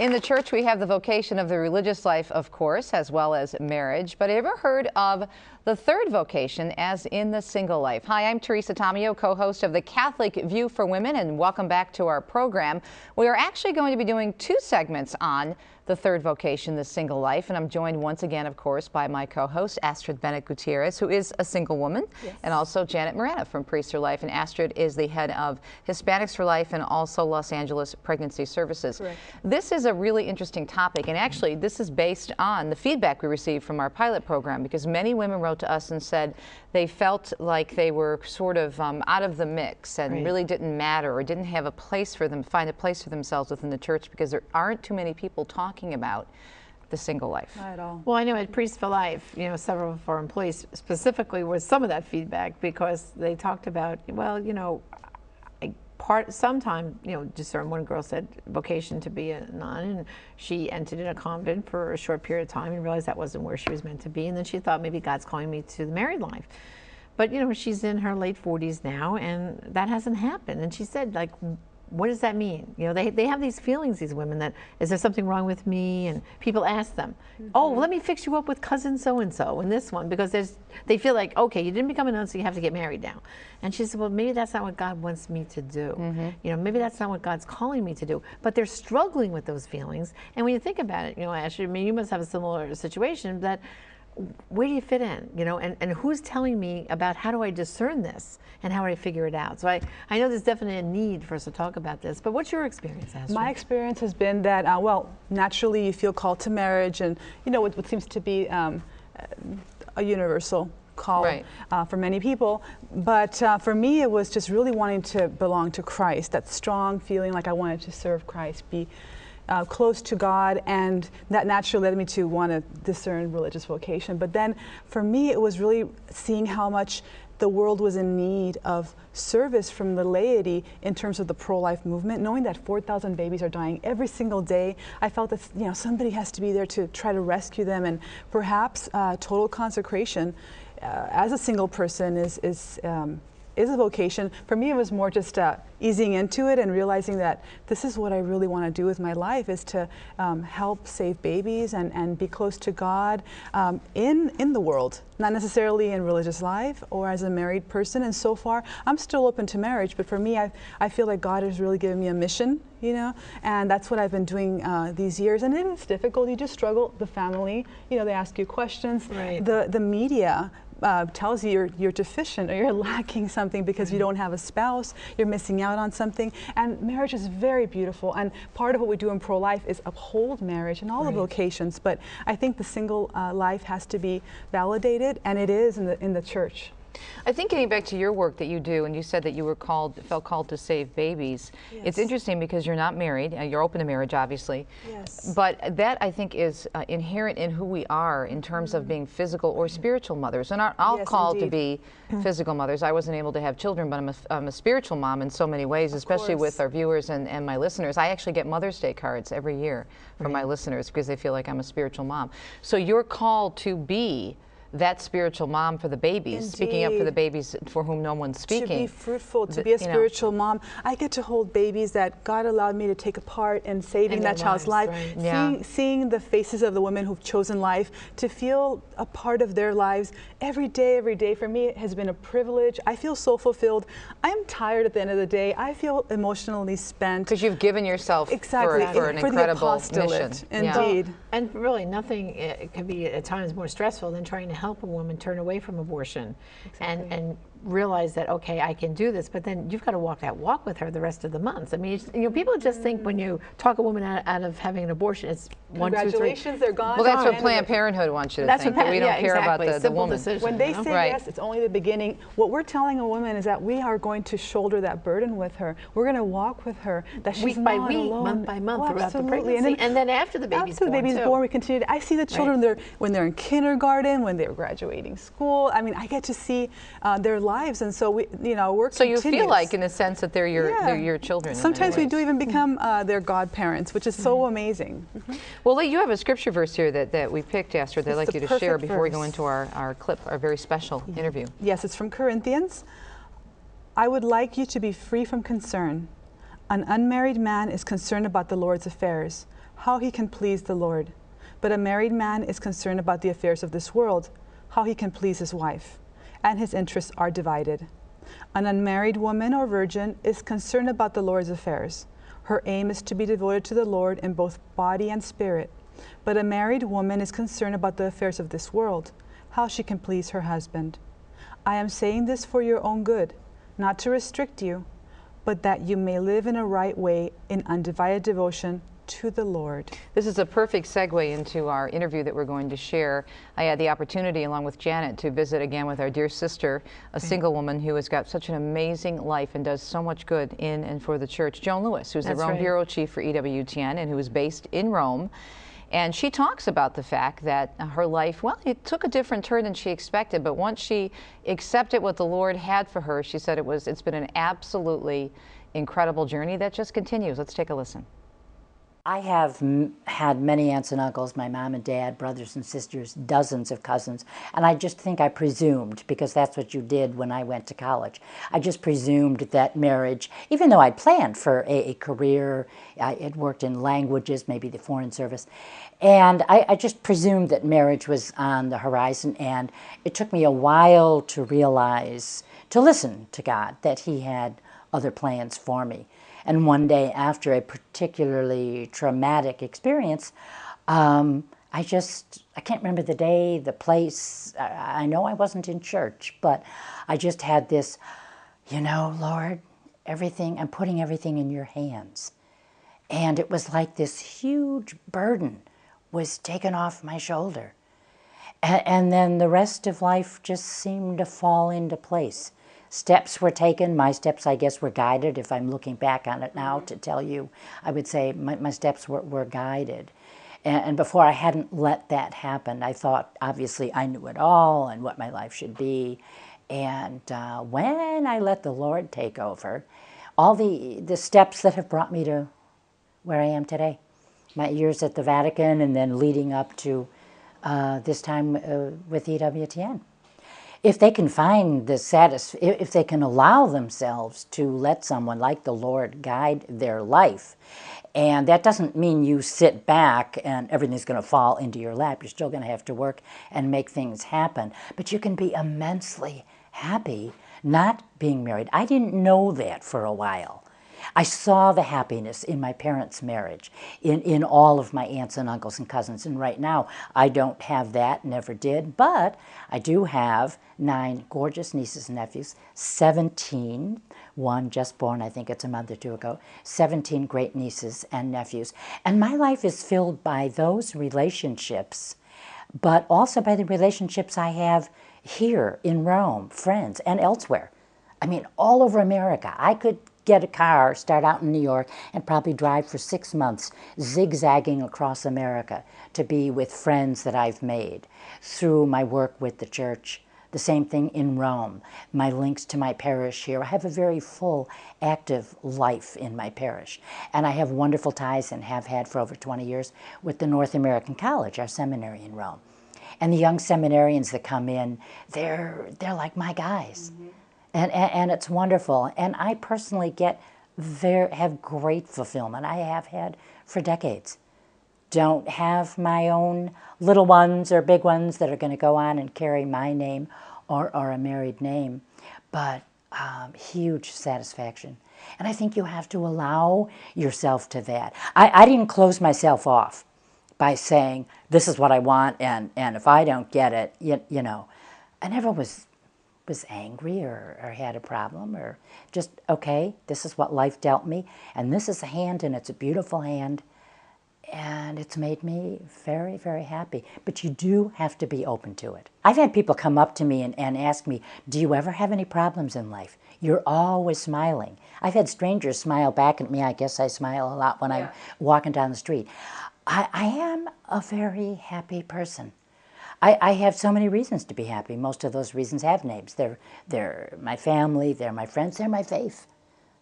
In the church, we have the vocation of the religious life, of course, as well as marriage. But have you ever heard of the third vocation, as in the single life? Hi, I'm Teresa Tomeo, co-host of the Catholic View for Women, and welcome back to our program. We are actually going to be doing 2 segments on the third vocation, the single life, and I'm joined once again, of course, by my co-host, Astrid Bennett Gutierrez, who is a single woman, yes, and also Janet Morana from Priests for Life. And Astrid is the head of Hispanics for Life and also Los Angeles Pregnancy Services. Correct. This is a really interesting topic, and actually this is based on the feedback we received from our pilot program, because many women wrote to us and said they felt like they were sort of out of the mix and really didn't matter, or didn't have a place for them, find a place for themselves within the church, because there aren't too many people talking about the single life. Not at all. Well, I know at Priests for Life, several of our employees specifically was some of that feedback, because they talked about, well, sometime, Discernment, one girl said vocation to be a nun, and she entered in a convent for a short period of time and realized that wasn't where she was meant to be, and then she thought, maybe God's calling me to the married life. But she's in her late 40s now, and that hasn't happened. And she said, like, what does that mean? They have these feelings, these women, that is there something wrong with me? And people ask them, oh, let me fix you up with cousin so-and-so and this one, because they feel like, okay, you didn't become a nun, so you have to get married now. And she said, well, maybe that's not what God wants me to do. Maybe that's not what God's calling me to do. But they're struggling with those feelings. And when you think about it, Ashley, you must have a similar situation, that where do you fit in, and who's telling me about how do I discern this and how do I figure it out? So I know there's definitely a need for us to talk about this, but what's your experience, Astrid? My experience has been that, well, naturally you feel called to marriage, and what seems to be a universal call for many people. But for me, it was just really wanting to belong to Christ, that strong feeling like I wanted to serve Christ, be close to God, and that naturally led me to want to discern religious vocation. But then for me, it was really seeing how much the world was in need of service from the laity in terms of the pro-life movement, knowing that 4,000 babies are dying every single day. I felt that somebody has to be there to try to rescue them, and perhaps total consecration as a single person is a vocation. For me, it was more just easing into it and realizing that this is what I really want to do with my life, is to help save babies and be close to God in the world, not necessarily in religious life or as a married person. And so far, I'm still open to marriage, but for me, I feel like God has really given me a mission, and that's what I've been doing these years. And it's difficult. You just struggle. The family, they ask you questions. The media tells you you're deficient or you're lacking something because you don't have a spouse, you're missing out on something. And marriage is very beautiful, and part of what we do in pro-life is uphold marriage and all the vocations, but I think the single life has to be validated, and it is in the church. I think getting back to your work that you do, and you said that you were felt called to save babies. Yes. It's interesting because you're not married. You're open to marriage, obviously. Yes. But that, I think, is inherent in who we are in terms of being physical or spiritual mothers. And all called to be physical mothers. I wasn't able to have children, but I'm a spiritual mom in so many ways, especially with our viewers and my listeners. I actually get Mother's Day cards every year from my listeners because they feel like I'm a spiritual mom. So you're called to be that spiritual mom for the babies, Indeed. Speaking up for the babies for whom no one's speaking. To be fruitful, to be a spiritual mom. I get to hold babies that God allowed me to take apart in saving that child's life. Seeing the faces of the women who've chosen life, to feel a part of their lives every day for me, it has been a privilege. I feel so fulfilled. I'm tired at the end of the day. I feel emotionally spent. Because you've given yourself for an incredible mission. Indeed. And really, nothing can be at times more stressful than trying to help a woman turn away from abortion and realize that, okay, I can do this, but then you've got to walk that walk with her the rest of the months. I mean, people just think when you talk a woman out of having an abortion, it's 1, 2, 3. Congratulations, they're gone. Well, that's what Planned Parenthood wants you to think, that we don't care about the woman. Decision, when they say yes, it's only the beginning. What we're telling a woman is that we are going to shoulder that burden with her. We're going to walk with her, that she's week by week, alone. month by month, throughout the Absolutely. pregnancy, and then after the baby's born, we continue. I see the children when they're in kindergarten, when they're graduating school. I mean, I get to see their lives, and so we, work So continues. You feel like, in a sense, that they're your children. Sometimes we do even become their godparents, which is so amazing. Well, you have a scripture verse here that we picked, Astrid, that I'd like you to share before we go into our clip, our very special interview. Yes, it's from Corinthians. I would like you to be free from concern. An unmarried man is concerned about the Lord's affairs, how he can please the Lord. But a married man is concerned about the affairs of this world, how he can please his wife, and his interests are divided. An unmarried woman or virgin is concerned about the Lord's affairs. Her aim is to be devoted to the Lord in both body and spirit. But a married woman is concerned about the affairs of this world, how she can please her husband. I am saying this for your own good, not to restrict you, but that you may live in a right way in undivided devotion to the Lord. This is a perfect segue into our interview that we're going to share. I had the opportunity, along with Janet, to visit again with our dear sister, a single woman who has got such an amazing life and does so much good in and for the church, Joan Lewis, who's the Rome Bureau Chief for EWTN and who is based in Rome. And she talks about the fact that her life, well, it took a different turn than she expected, but once she accepted what the Lord had for her, she said it's been an absolutely incredible journey that just continues. Let's take a listen. I have had many aunts and uncles, my mom and dad, brothers and sisters, dozens of cousins, and I just think I presumed, because that's what you did when I went to college. I just presumed that marriage, even though I'd planned for a career, I had worked in languages, maybe the foreign service, and I just presumed that marriage was on the horizon, and it took me a while to realize, to listen to God, that He had other plans for me. And one day, after a particularly traumatic experience, I can't remember the day, the place. I know I wasn't in church, but I just had this, Lord, I'm putting everything in your hands. And it was like this huge burden was taken off my shoulder. And then the rest of life just seemed to fall into place. Steps were taken. My steps, I guess, were guided. If I'm looking back on it now to tell you, I would say my steps were guided. And before I hadn't let that happen, I thought, obviously, I knew it all and what my life should be. And when I let the Lord take over, all the steps that have brought me to where I am today, my years at the Vatican and then leading up to this time with EWTN. If they can find if they can allow themselves to let someone like the Lord guide their life, and that doesn't mean you sit back and everything's going to fall into your lap. You're still going to have to work and make things happen, but you can be immensely happy not being married. I didn't know that for a while. I saw the happiness in my parents' marriage, in all of my aunts and uncles and cousins. And right now, I don't have that, never did, but I do have 9 gorgeous nieces and nephews, 17, one just born, I think it's a month or two ago, 17 great nieces and nephews. And my life is filled by those relationships, but also by the relationships I have here in Rome, friends, and elsewhere. I mean, all over America. I could get a car, start out in New York, and probably drive for 6 months, zigzagging across America to be with friends that I've made through my work with the church. The same thing in Rome, my links to my parish here. I have a very full, active life in my parish. And I have wonderful ties, and have had for over 20 years, with the North American College, our seminary in Rome. And the young seminarians that come in, they're like my guys. Mm-hmm. And it's wonderful. And I personally have great fulfillment. I have had for decades. Don't have my own little ones or big ones that are going to go on and carry my name or a married name, but huge satisfaction. And I think you have to allow yourself to that. I didn't close myself off by saying, this is what I want, and if I don't get it, you know. I never was angry or had a problem, or just, okay, this is what life dealt me, and this is a hand, and it's a beautiful hand, and it's made me very, very happy. But you do have to be open to it. I've had people come up to me and ask me, do you ever have any problems in life? You're always smiling. I've had strangers smile back at me. I guess I smile a lot when I'm walking down the street. I am a very happy person. I have so many reasons to be happy. Most of those reasons have names. They're my family, they're my friends, they're my faith.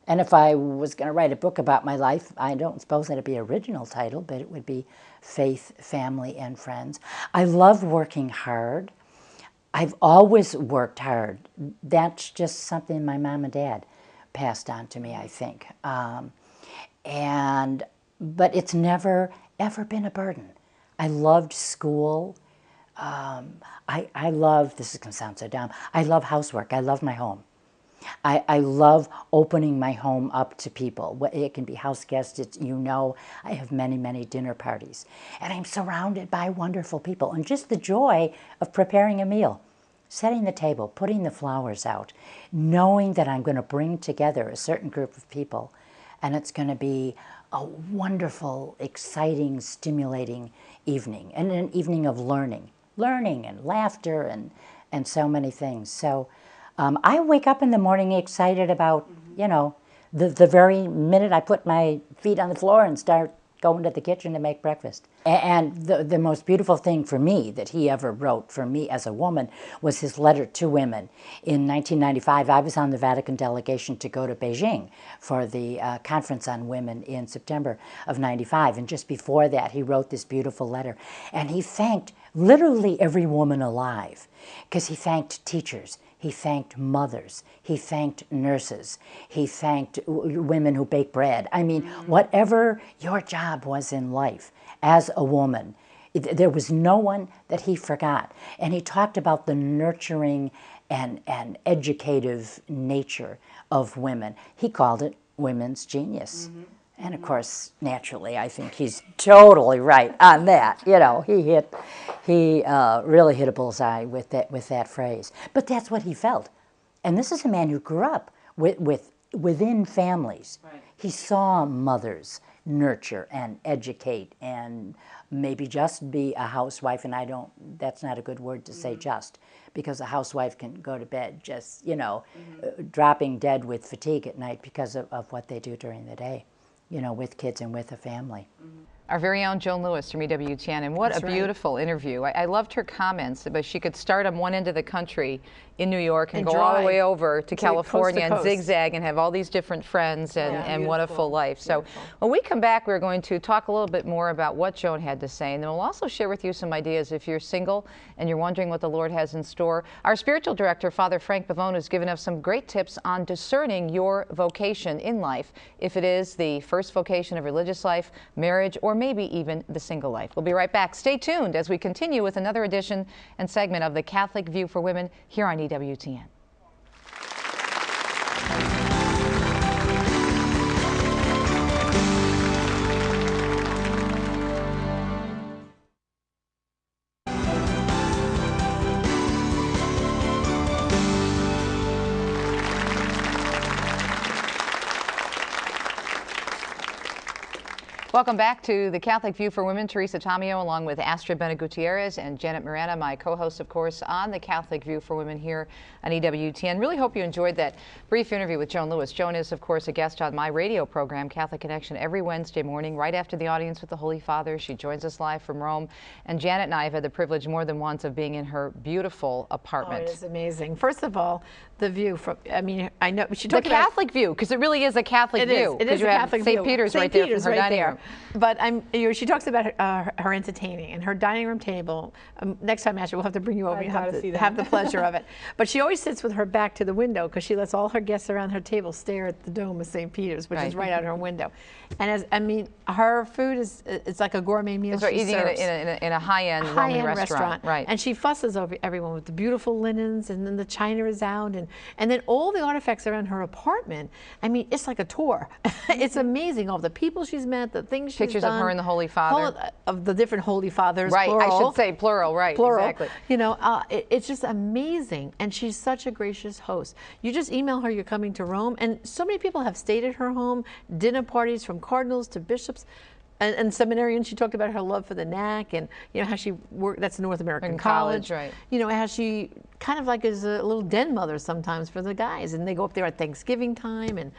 And if I was going to write a book about my life, I don't suppose that'd be an original title, but it would be Faith, Family, and Friends. I love working hard. I've always worked hard. That's just something my mom and dad passed on to me, I think. But it's never ever been a burden. I loved school. I love, this is going to sound so dumb, I love housework. I love my home. I love opening my home up to people. It can be house guests, I have many, many dinner parties. And I'm surrounded by wonderful people. And just the joy of preparing a meal, setting the table, putting the flowers out, knowing that I'm going to bring together a certain group of people, and it's going to be a wonderful, exciting, stimulating evening, and an evening of learning and laughter and so many things. So I wake up in the morning excited about, the very minute I put my feet on the floor and start going to the kitchen to make breakfast. And the most beautiful thing for me that he ever wrote for me as a woman was his letter to women. In 1995, I was on the Vatican delegation to go to Beijing for the conference on women in September of 95. And just before that, he wrote this beautiful letter. And he thanked literally every woman alive, because he thanked teachers. He thanked mothers. He thanked nurses. He thanked women who bake bread. I mean, whatever your job was in life as a woman, there was no one that he forgot. And he talked about the nurturing and educative nature of women. He called it women's genius. And of course, naturally, I think he's totally right on that. He really hit a bullseye with that phrase. But that's what he felt. And this is a man who grew up within families. Right. He saw mothers nurture and educate and maybe just be a housewife. And that's not a good word to say just, because a housewife can go to bed just, dropping dead with fatigue at night because of what they do during the day. With kids and with a family. Our very own Joan Lewis from EWTN, and what a beautiful interview. I loved her comments, but she could start on one end of the country in New York and go all the way over to California and zigzag and have all these different friends, and what a full life. So when we come back, we're going to talk a little bit more about what Joan had to say, and then we'll also share with you some ideas if you're single and you're wondering what the Lord has in store. Our spiritual director, Father Frank Pavone, has given us some great tips on discerning your vocation in life, if it is the first vocation of religious life, marriage, or maybe even the single life. We'll be right back. Stay tuned as we continue with another edition and segment of the Catholic View for Women here on EWTN. Welcome back to the Catholic View for Women. Teresa Tomeo along with Astrid Bennett Gutierrez and Janet Morana, my co-hosts, of course, on the Catholic View for Women here on EWTN. Really hope you enjoyed that brief interview with Joan Lewis. Joan is, of course, a guest on my radio program, Catholic Connection, every Wednesday morning, right after the audience with the Holy Father. She joins us live from Rome. And Janet and I have had the privilege more than once of being in her beautiful apartment. Oh, it is amazing. First of all, the view from, I know she talked about the Catholic view, because it really is a Catholic view. It is a Catholic view. St. Peter's right there from her dining room. But she talks about her entertaining and her dining room table. Next time, Ashley, we'll have to bring you over. You have the pleasure of it. But she always sits with her back to the window because she lets all her guests around her table stare at the dome of St. Peter's, which is right out her window. And her food it's like a gourmet meal. So eating in a high-end Roman restaurant. Right. And she fusses over everyone with the beautiful linens, and then the china is out, and then all the artifacts around her apartment. I mean, it's like a tour. It's amazing. All the people she's met, the things she's done. Pictures of her and the Holy Father. Of the different Holy Fathers. Right, plural. I should say plural, right, plural. Exactly. It's just amazing. And she's such a gracious host. You just email her you're coming to Rome, and so many people have stayed at her home, dinner parties from cardinals to bishops. And seminarians, she talked about her love for the knack, and how she worked. That's North American College, right? How she kind of like is a little den mother sometimes for the guys, and they go up there at Thanksgiving time, and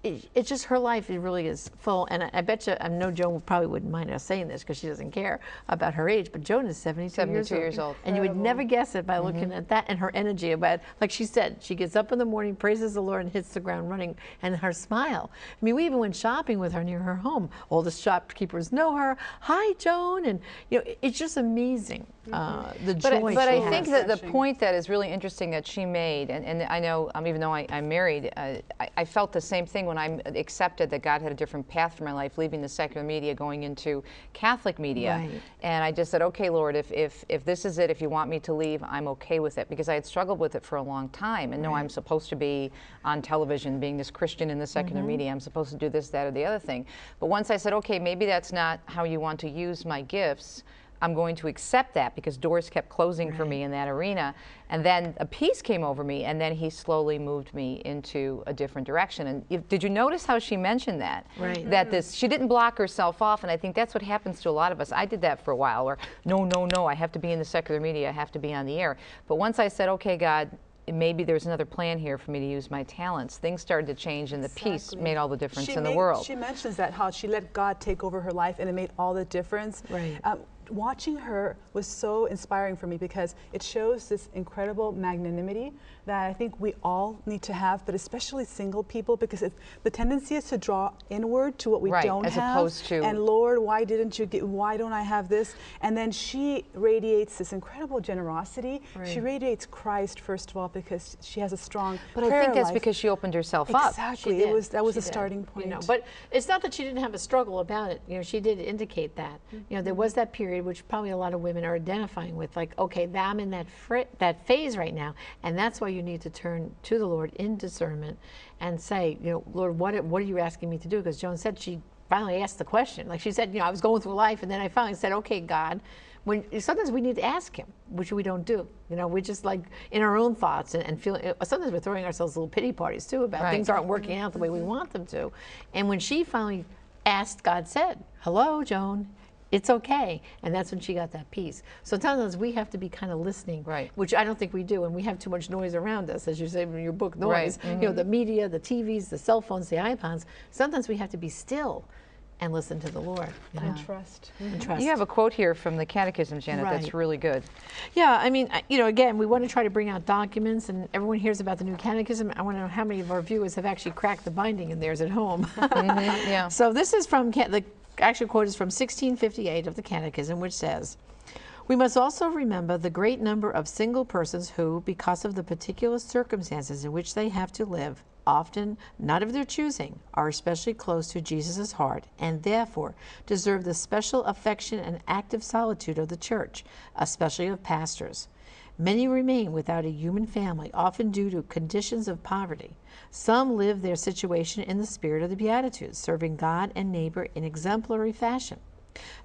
it's just her life. It really is full. And I bet you, I know Joan probably wouldn't mind us saying this because she doesn't care about her age, but Joan is 72 years old. And you would never guess it by looking at that and her energy about, like she said, she gets up in the morning, praises the Lord, and hits the ground running, and her smile. I mean, we even went shopping with her near her home. All the shopkeepers know her. Hi, Joan. And it's just amazing. the joy. But I think that the point that is really interesting that she made, and I know, even though I'm married, I felt the same thing when I accepted that God had a different path for my life, leaving the secular media, going into Catholic media. Right. And I just said, okay, Lord, if this is it, if you want me to leave, I'm okay with it, because I had struggled with it for a long time. And no, I'm supposed to be on television, being this Christian in the secular media. I'm supposed to do this, that, or the other thing. But once I said, okay, maybe that's not how you want to use my gifts, I'm going to accept that, because doors kept closing for me in that arena. And then a peace came over me, and then he slowly moved me into a different direction. And did you notice how she mentioned that? Right. That she didn't block herself off, and I think that's what happens to a lot of us. I did that for a while, where no, I have to be in the secular media, I have to be on the air. But once I said, okay, God, maybe there's another plan here for me to use my talents, things started to change, and the peace made all the difference in the world. She mentions that, how she let God take over her life, and it made all the difference. Right. Watching her was so inspiring for me, because it shows this incredible magnanimity that I think we all need to have, but especially single people, because the tendency is to draw inward to what we don't have. As opposed to, and Lord, why don't I have this? And then she radiates this incredible generosity. Right. She radiates Christ, first of all, because she has a strong But I prayer think that's life. because she opened herself up. Exactly. That was a starting point. You know, but it's not that she didn't have a struggle about it. You know, she did indicate that. You know, there was that period, which probably a lot of women are identifying with, like, okay, I'm in that phase right now, and that's why you need to turn to the Lord in discernment and say, you know, Lord, what are you asking me to do? Because Joan said she finally asked the question. Like she said, you know, I was going through life, and then I finally said, okay, God, sometimes we need to ask him, which we don't do. You know, we're just like in our own thoughts and feel. Sometimes we're throwing ourselves little pity parties too about things aren't working out the way we want them to. And when she finally asked, God said, hello, Joan, it's okay. And that's when she got that peace. So sometimes we have to be kind of listening, which I don't think we do. And we have too much noise around us, as you say in your book, noise. You know, the media, the TVs, the cell phones, the iPods. Sometimes we have to be still and listen to the Lord. You know? And trust. And trust. You have a quote here from the Catechism, Janet, that's really good. Yeah, I mean, you know, again, we want to try to bring out documents, and everyone hears about the new Catechism. I want to know how many of our viewers have actually cracked the binding in theirs at home. Yeah. So this is from, the actual quote is from 1658 of the Catechism, which says, "We must also remember the great number of single persons who, because of the particular circumstances in which they have to live, often not of their choosing, are especially close to Jesus' heart, and therefore deserve the special affection and active solitude of the Church, especially of pastors. Many remain without a human family, often due to conditions of poverty. Some live their situation in the spirit of the Beatitudes, serving God and neighbor in exemplary fashion.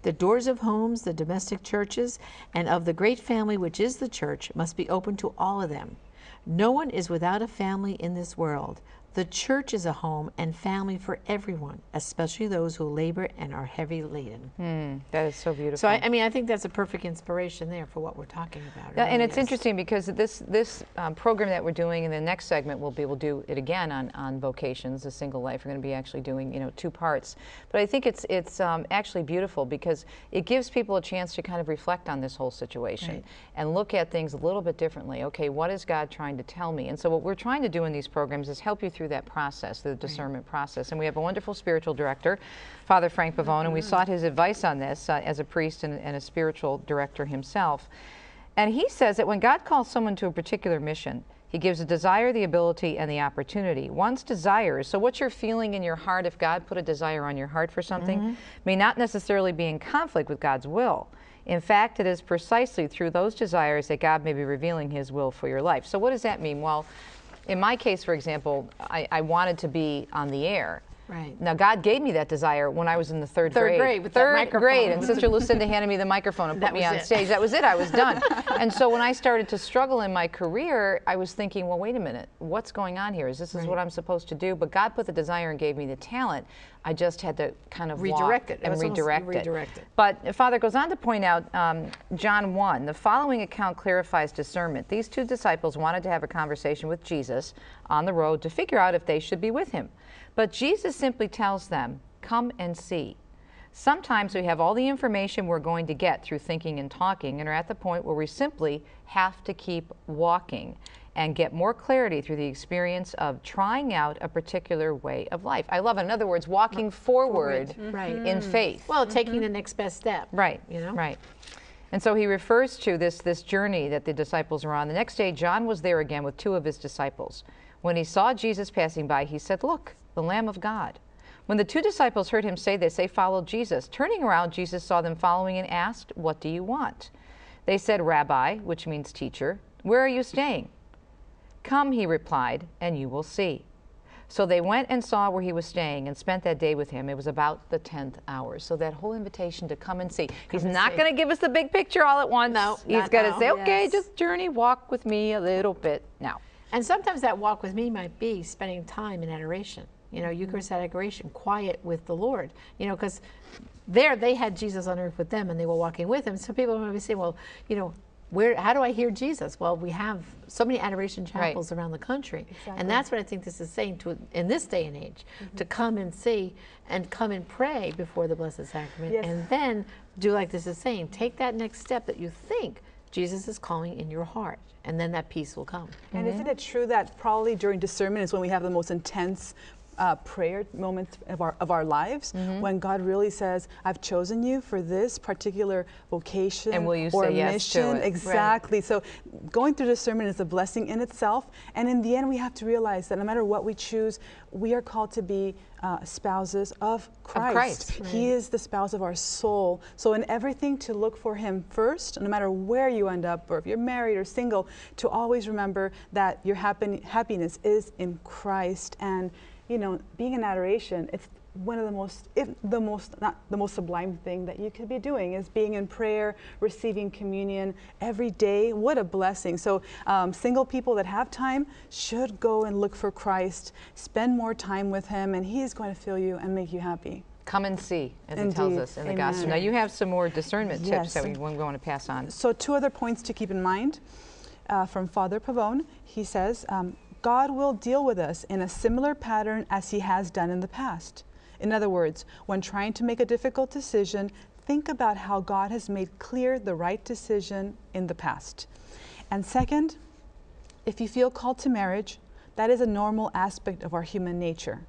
The doors of homes, the domestic churches, and of the great family which is the Church must be open to all of them. No one is without a family in this world. The Church is a home and family for everyone, especially those who labor and are heavy laden." That is so beautiful. So I mean, I think that's a perfect inspiration there for what we're talking about. Yeah, and it's interesting because this program that we're doing in the next segment, we'll do it again on vocations, a single life. We're going to be actually doing, you know, 2 parts. But I think it's actually beautiful because it gives people a chance to kind of reflect on this whole situation and look at things a little bit differently. Okay, what is God trying to tell me? And so what we're trying to do in these programs is help you through that process, the discernment process. And we have a wonderful spiritual director, Father Frank Pavone, and we sought his advice on this as a priest and a spiritual director himself. And he says that when God calls someone to a particular mission, he gives a desire, the ability, and the opportunity. One's desires, so what you're feeling in your heart, if God put a desire on your heart for something, may not necessarily be in conflict with God's will. In fact, it is precisely through those desires that God may be revealing his will for your life. So what does that mean? Well, in my case, for example, I wanted to be on the air. Right. Now, God gave me that desire when I was in the third grade. Third grade with that Third microphone. grade, and Sister Lucinda handed me the microphone and put me on stage. That was it. I was done. And so when I started to struggle in my career, I was thinking, well, wait a minute. What's going on here? Is this what I'm supposed to do? But God put the desire and gave me the talent. I just had to kind of redirect it and redirect it. But Father goes on to point out, John 1, the following account clarifies discernment. These 2 disciples wanted to have a conversation with Jesus on the road to figure out if they should be with him. But Jesus simply tells them, come and see. Sometimes we have all the information we're going to get through thinking and talking and are at the point where we simply have to keep walking and get more clarity through the experience of trying out a particular way of life. I love it. In other words, walking forward in faith. Well, taking the next best step. Right, you know? right. And so he refers to this journey that the disciples are on. The next day, John was there again with 2 of his disciples. When he saw Jesus passing by, he said, "Look, the Lamb of God." When the 2 disciples heard him say this, they followed Jesus. Turning around, Jesus saw them following and asked, "What do you want?" They said, "Rabbi," which means teacher, "where are you staying?" "Come," he replied, "and you will see." So they went and saw where he was staying and spent that day with him. It was about the 10th hour. So that whole invitation to come and see. He's not going to give us the big picture all at once. No, he's going to say, okay, yes. just journey, walk with me a little bit now. And sometimes that walk with me might be spending time in adoration. You know, Eucharist adoration, quiet with the Lord. You know, because there they had Jesus on earth with them and they were walking with him. So people might be saying, well, you know, how do I hear Jesus? Well, we have so many adoration chapels around the country. Exactly. And that's what I think this is saying in this day and age, to come and see and come and pray before the Blessed Sacrament. Yes. And then do like this is saying, take that next step that you think Jesus is calling in your heart. And then that peace will come. And isn't it true that probably during discernment is when we have the most intense prayer moments of our lives, when God really says, "I've chosen you for this particular vocation and will you or say yes mission." to it? Exactly. Right. So going through discernment is a blessing in itself. And in the end, we have to realize that no matter what we choose, we are called to be spouses of Christ. Right. He is the spouse of our soul. So in everything, to look for him first, no matter where you end up, or if you're married or single, to always remember that your happiness is in Christ. And you know, being in adoration, it's one of the most, not the most sublime thing that you could be doing is being in prayer, receiving communion every day. What a blessing. So single people that have time should go and look for Christ, spend more time with him, and he is going to fill you and make you happy. Come and see, as Indeed. it tells us in the Gospel. Now you have some more discernment tips that we want to pass on. So 2 other points to keep in mind from Father Pavone. He says, God will deal with us in a similar pattern as he has done in the past. In other words, when trying to make a difficult decision, think about how God has made clear the right decision in the past. And second, if you feel called to marriage, that is a normal aspect of our human nature.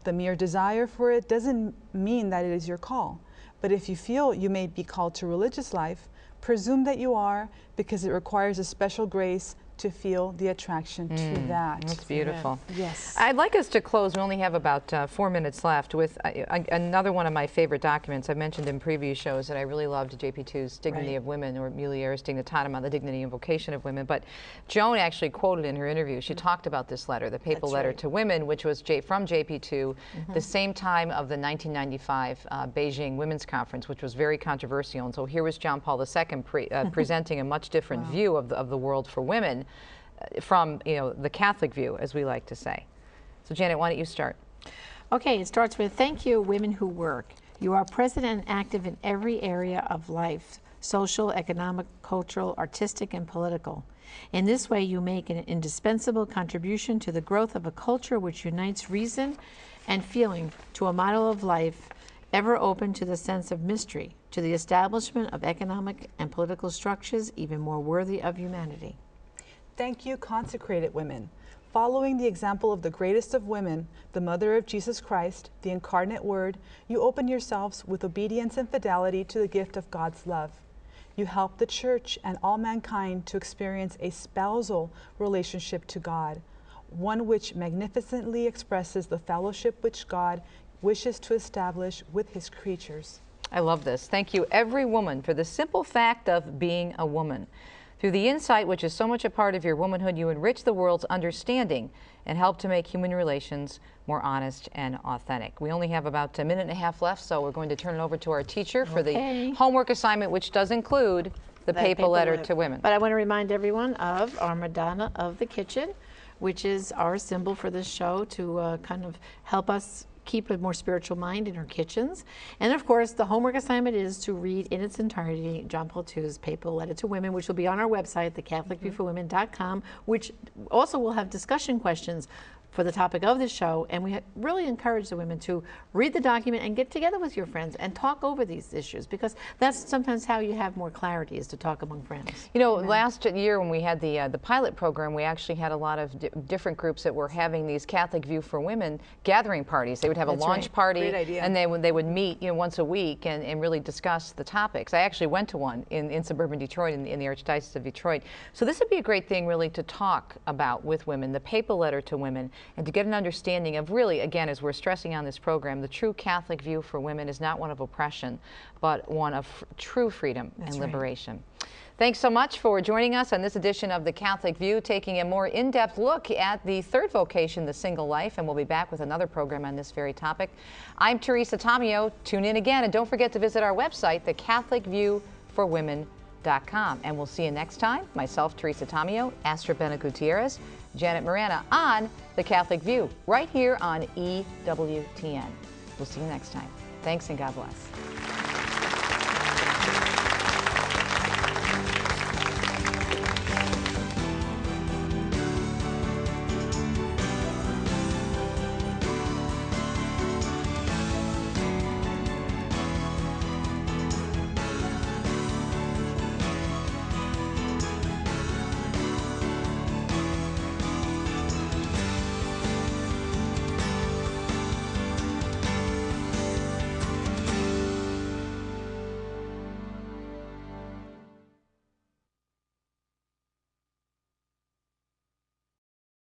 The mere desire for it doesn't mean that it is your call. But if you feel you may be called to religious life, presume that you are, because it requires a special grace to feel the attraction to that. That's beautiful. Yes. I'd like us to close. We only have about 4 minutes left with another one of my favorite documents. I mentioned in previous shows that I really loved JP2's Dignity of Women, or Mulieris Dignitatem, on the dignity and vocation of women. But Joan actually quoted in her interview, she talked about this letter, the papal letter to women, which was from JP2, the same time of the 1995 Beijing Women's Conference, which was very controversial. And so here was John Paul II presenting a much different view of the world for women, from the Catholic view, as we like to say. So Janet, why don't you start? Okay, it starts with, thank you, women who work. You are present and active in every area of life, social, economic, cultural, artistic, and political. In this way, you make an indispensable contribution to the growth of a culture which unites reason and feeling to a model of life ever open to the sense of mystery, to the establishment of economic and political structures even more worthy of humanity. Thank you, consecrated women. Following the example of the greatest of women, the Mother of Jesus Christ, the incarnate Word, you open yourselves with obedience and fidelity to the gift of God's love. You help the Church and all mankind to experience a spousal relationship to God, one which magnificently expresses the fellowship which God wishes to establish with his creatures. I love this. Thank you, every woman, for the simple fact of being a woman. Through the insight which is so much a part of your womanhood, you enrich the world's understanding and help to make human relations more honest and authentic. We only have about a minute and a half left, so we're going to turn it over to our teacher for the homework assignment, which does include the papal letter to women. But I want to remind everyone of our Madonna of the Kitchen, which is our symbol for this show to kind of help us keep a more spiritual mind in our kitchens. And of course, the homework assignment is to read in its entirety John Paul II's papal letter to women, which will be on our website, thecatholicviewforwomen.com, which also will have discussion questions for the topic of this show, and we really encourage the women to read the document and get together with your friends and talk over these issues, because that's sometimes how you have more clarity, is to talk among friends. You know, last year when we had the pilot program, we actually had a lot of different groups that were having these Catholic View for Women gathering parties. They would have a launch party, and they would meet, you know, once a week and really discuss the topics. I actually went to one in suburban Detroit, in the Archdiocese of Detroit. So this would be a great thing really to talk about with women, the papal letter to women, and to get an understanding of really, again, as we're stressing on this program, the true Catholic view for women is not one of oppression, but one of true freedom and liberation. Thanks so much for joining us on this edition of The Catholic View, taking a more in-depth look at the third vocation, the single life, and we'll be back with another program on this very topic. I'm Teresa Tomeo. Tune in again, and don't forget to visit our website, thecatholicviewforwomen.com. And we'll see you next time. Myself, Teresa Tomeo, Astrid Bennett Gutierrez, Janet Morana on The Catholic View, right here on EWTN. We'll see you next time. Thanks and God bless.